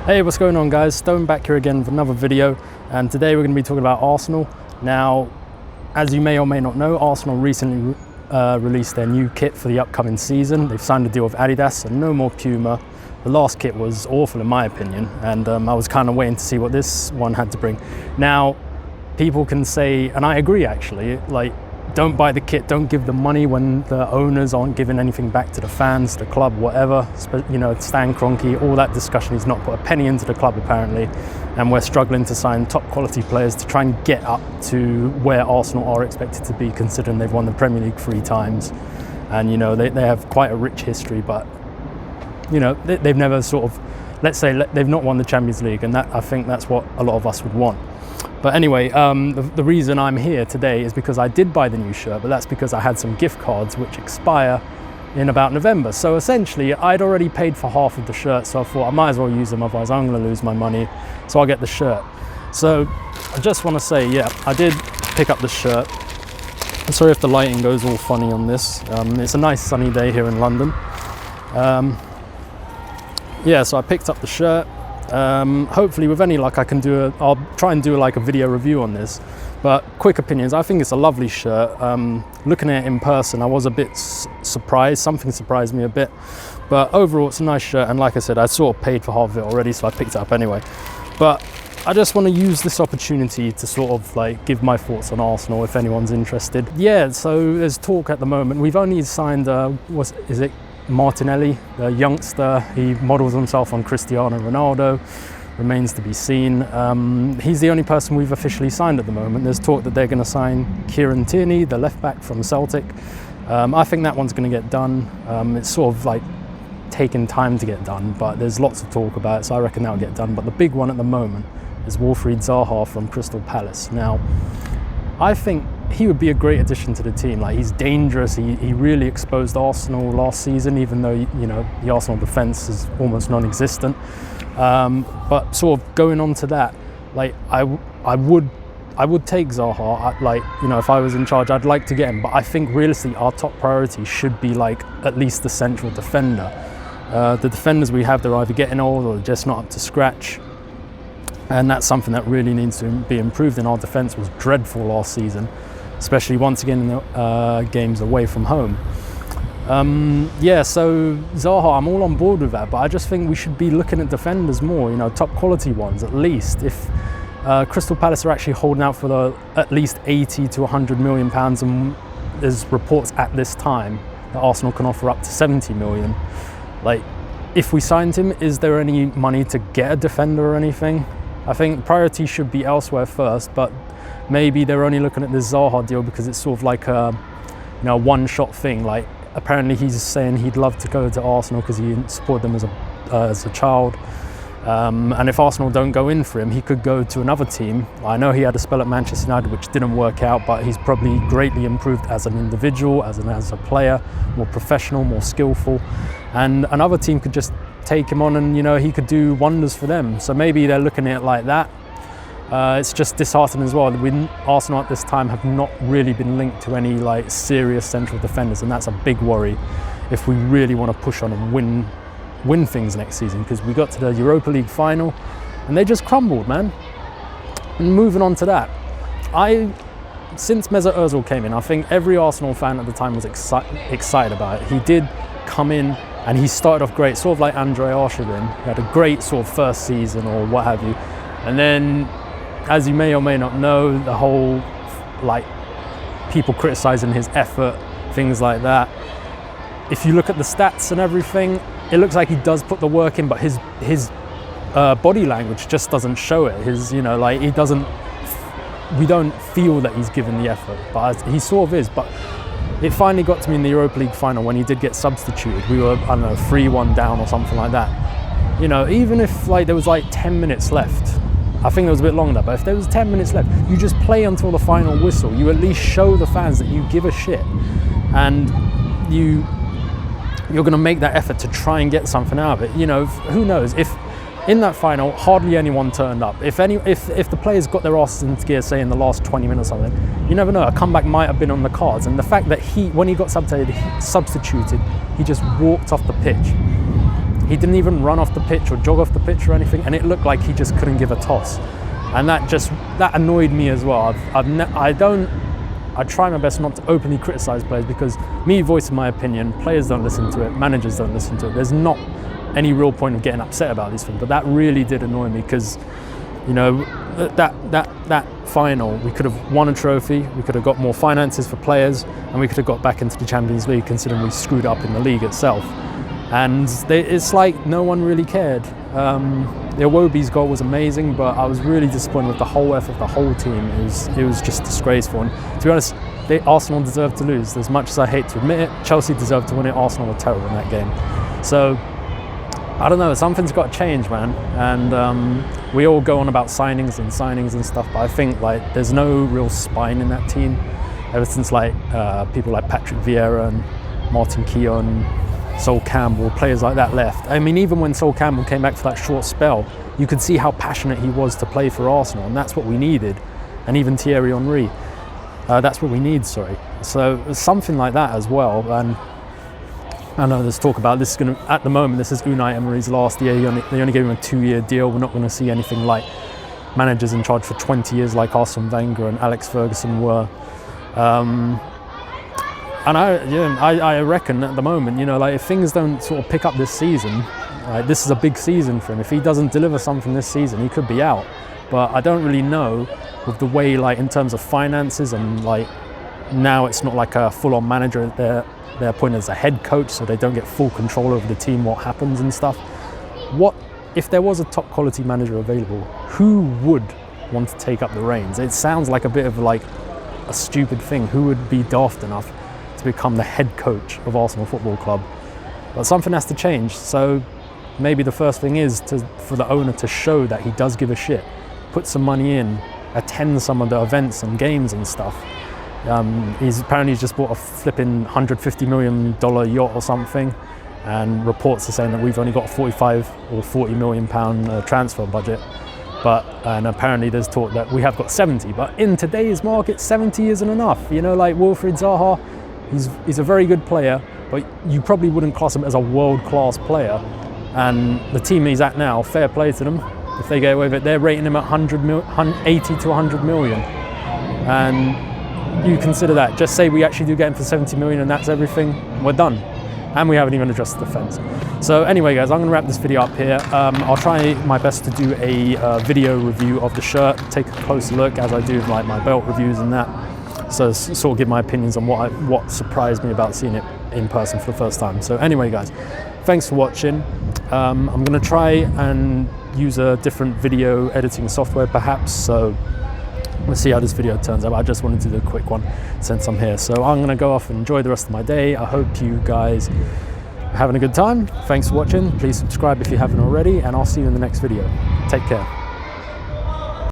Hey, what's going on, guys? Stone back here again with another video, and today we're going to be talking about Arsenal. Now, as you may or may not know, Arsenal recently released their new kit for the upcoming season. They've signed a deal with Adidas, so no more Puma. The last kit was awful in my opinion, and I was kind of waiting to see what this one had to bring. Now, people can say, and I agree actually, like, don't buy the kit, don't give the money when the owners aren't giving anything back to the fans, the club, whatever. You know, Stan Kroenke, all that discussion. He's not put a penny into the club apparently, and we're struggling to sign top quality players to try and get up to where Arsenal are expected to be, considering they've won the Premier League 3 times. And you know, they have quite a rich history, but you know, they've never sort of, let's say they've not won the Champions League, and that, I think that's what a lot of us would want. But anyway, the reason I'm here today is because I did buy the new shirt, but that's because I had some gift cards which expire in about November. So essentially, I'd already paid for half of the shirt, so I thought I might as well use them, otherwise I'm going to lose my money. So I'll get the shirt. So I just want to say, yeah, I did pick up the shirt. I'm sorry if the lighting goes all funny on this. It's a nice sunny day here in London. Yeah, so I picked up the shirt. Hopefully with any luck I'll try and do like a video review on this, but quick opinions. I think it's a lovely shirt. Looking at it in person, I was a bit surprised. Something surprised me a bit, but overall it's a nice shirt, and like I said, I sort of paid for half of it already, so I picked it up anyway. But I just want to use this opportunity to sort of like give my thoughts on Arsenal if anyone's interested. Yeah, so there's talk at the moment. We've only signed Martinelli, the youngster. He models himself on Cristiano Ronaldo, remains to be seen. He's the only person we've officially signed at the moment. There's talk that they're going to sign Kieran Tierney, the left back from Celtic. I think that one's going to get done. It's sort of like taking time to get done, but there's lots of talk about it, so I reckon that'll get done. But the big one at the moment is Wilfried Zaha from Crystal Palace. Now, I think he would be a great addition to the team. Like, he's dangerous. He really exposed Arsenal last season, even though, you know, the Arsenal defence is almost non-existent. But sort of going on to that, like, I would take Zaha. Like, you know, if I was in charge, I'd like to get him. But I think realistically, our top priority should be like at least the central defender. The defenders we have, they're either getting old or just not up to scratch. And that's something that really needs to be improved. And our defence was dreadful last season, especially once again in the games away from home. Yeah, so Zaha, I'm all on board with that, but I just think we should be looking at defenders more, you know, top quality ones at least. If Crystal Palace are actually holding out for at least 80 to 100 million pounds, and there's reports at this time that Arsenal can offer up to 70 million. Like, if we signed him, is there any money to get a defender or anything? I think priority should be elsewhere first, but maybe they're only looking at this Zaha deal because it's sort of like a, you know, one-shot thing. Like, apparently he's saying he'd love to go to Arsenal because he supported them as a child. And if Arsenal don't go in for him, he could go to another team. I know he had a spell at Manchester United which didn't work out, but he's probably greatly improved as an individual, as a player, more professional, more skillful. And another team could just take him on, and you know, he could do wonders for them. So maybe they're looking at it like that. It's just disheartening as well. Arsenal at this time have not really been linked to any like serious central defenders, and that's a big worry if we really want to push on and win things next season, because we got to the Europa League final and they just crumbled, man. And moving on to that, since Mesut Ozil came in, I think every Arsenal fan at the time was excited about it. He did come in and he started off great, sort of like Andre Arshavin. He had a great sort of first season or what have you, and then, as you may or may not know, the whole, like, people criticising his effort, things like that. If you look at the stats and everything, it looks like he does put the work in, but his body language just doesn't show it. You know, like, we don't feel that he's given the effort, but he sort of is. But it finally got to me in the Europa League final when he did get substituted. We were, I don't know, 3-1 down or something like that. You know, even if like there was like 10 minutes left, I think it was a bit longer, but if there was 10 minutes left, you just play until the final whistle. You at least show the fans that you give a shit, and you're going to make that effort to try and get something out of it. You know, who knows, if in that final hardly anyone turned up, if the players got their asses into gear, say in the last 20 minutes or something, you never know, a comeback might have been on the cards. And the fact that when he got substituted, he just walked off the pitch. He didn't even run off the pitch or jog off the pitch or anything, and it looked like he just couldn't give a toss. And that annoyed me as well. I try my best not to openly criticize players, because me voicing my opinion, players don't listen to it, managers don't listen to it. There's not any real point of getting upset about these things, but that really did annoy me, because, you know, that final, we could have won a trophy, we could have got more finances for players, and we could have got back into the Champions League, considering we screwed up in the league itself. And it's like no one really cared. The Iwobi's goal was amazing, but I was really disappointed with the whole effort of the whole team. It was just disgraceful. And to be honest, Arsenal deserved to lose. As much as I hate to admit it, Chelsea deserved to win it. Arsenal were terrible in that game. So I don't know, something's got to change, man. And we all go on about signings and stuff, but I think like there's no real spine in that team. Ever since like people like Patrick Vieira and Martin Keown, Sol Campbell, players like that left. I mean, even when Sol Campbell came back for that short spell, you could see how passionate he was to play for Arsenal, and that's what we needed. And even Thierry Henry, that's what we need, sorry. So something like that as well. And I know there's talk about this is going to, at the moment, this is Unai Emery's last year. They only gave him a 2-year deal. We're not going to see anything like managers in charge for 20 years like Arsene Wenger and Alex Ferguson were. And I reckon at the moment, you know, like if things don't sort of pick up this season, this is a big season for him. If he doesn't deliver something this season, he could be out. But I don't really know with the way, like in terms of finances, and like now it's not like a full-on manager. They're appointed as a head coach, so they don't get full control over the team, what happens and stuff. What if there was a top quality manager available? Who would want to take up the reins? It sounds like a bit of like a stupid thing. Who would be daft enough to become the head coach of Arsenal Football Club? But something has to change. So maybe the first thing is for the owner to show that he does give a shit, put some money in, attend some of the events and games and stuff. He's just bought a flipping $150 million yacht or something, and reports are saying that we've only got a 45 or 40 million pound transfer budget. And apparently there's talk that we have got 70, but in today's market 70 isn't enough. You know, like Wilfried Zaha, he's a very good player, but you probably wouldn't class him as a world-class player. And the team he's at now, fair play to them. If they get away with it, they're rating him at 80 to 100 million. And you consider that, just say we actually do get him for 70 million and that's everything, we're done. And we haven't even addressed the defence. So anyway guys, I'm going to wrap this video up here. I'll try my best to do a video review of the shirt, take a closer look as I do like my belt reviews and that. So sort of give my opinions on what surprised me about seeing it in person for the first time. So anyway guys, thanks for watching. I'm going to try and use a different video editing software perhaps, so we'll see how this video turns out. I just wanted to do a quick one since I'm here. So I'm going to go off and enjoy the rest of my day. I hope you guys are having a good time. Thanks for watching. Please subscribe if you haven't already, and I'll see you in the next video. Take care.